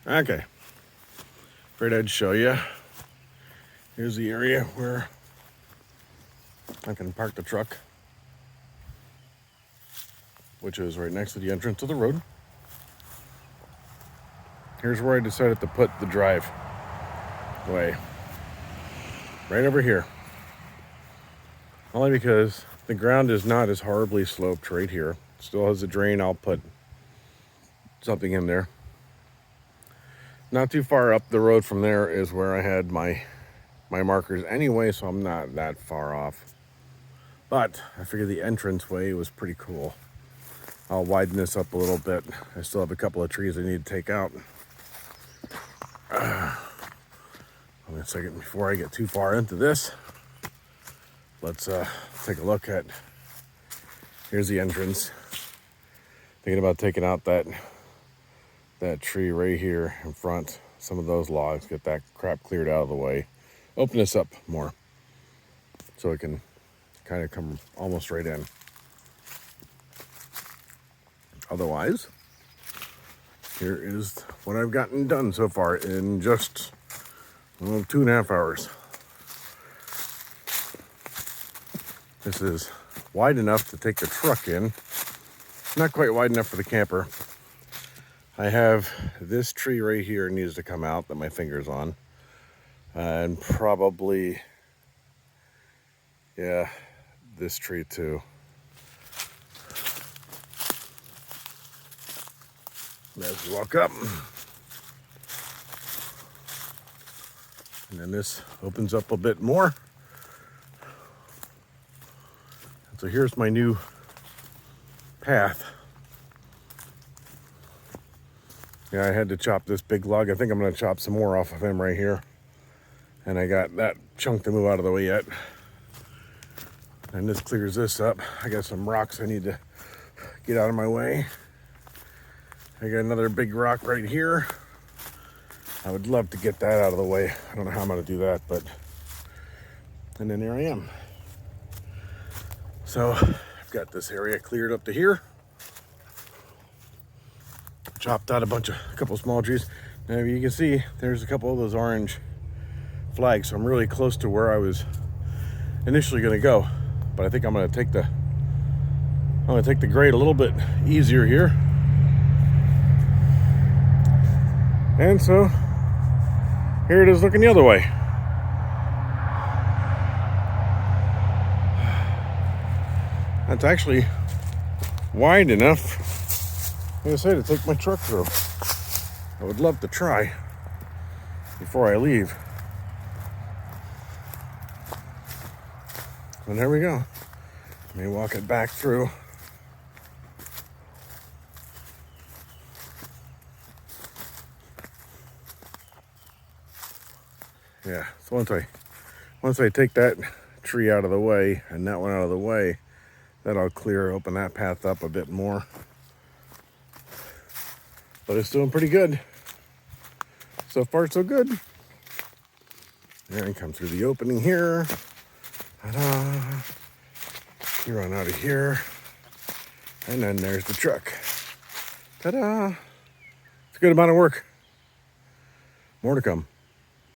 Okay, afraid I'd show you. Here's the area where I can park the truck, which is right next to the entrance of the road. Here's where I decided to put the driveway. Right over here. Only because the ground is not as horribly sloped right here. Still has a drain. I'll put something in there. Not too far up the road from there is where I had my markers anyway, so I'm not that far off. But I figured the entranceway was pretty cool. I'll widen this up a little bit. I still have a couple of trees I need to take out. Wait a second before I get too far into this. Let's take a look at. Here's the entrance. Thinking about taking out that tree right here in front. Some of those logs. Get that crap cleared out of the way. Open this up more so it can kind of come almost right in. Otherwise, here is what I've gotten done so far in just 2.5 hours. This is wide enough to take the truck in. Not quite wide enough for the camper. I have this tree right here needs to come out that my finger's on. And probably, yeah, this tree too. Let's walk up. And then this opens up a bit more. So here's my new path. Yeah, I had to chop this big log. I think I'm going to chop some more off of him right here. And I got that chunk to move out of the way yet. And this clears this up. I got some rocks I need to get out of my way. I got another big rock right here. I would love to get that out of the way. I don't know how I'm going to do that, but... And then there I am. So, I've got this area cleared up to here. Chopped out a couple small trees. Now you can see there's a couple of those orange flags. So I'm really close to where I was initially going to go. But I think I'm going to take the grade a little bit easier here. And so here it is looking the other way. That's actually wide enough, like I say, to take my truck through. I would love to try before I leave. And there we go. Let me walk it back through. Yeah, so once I take that tree out of the way and that one out of the way, that'll open that path up a bit more. But it's doing pretty good. So far, so good. And come through the opening here. Ta-da. You run out of here. And then there's the truck. Ta-da. It's a good amount of work. More to come.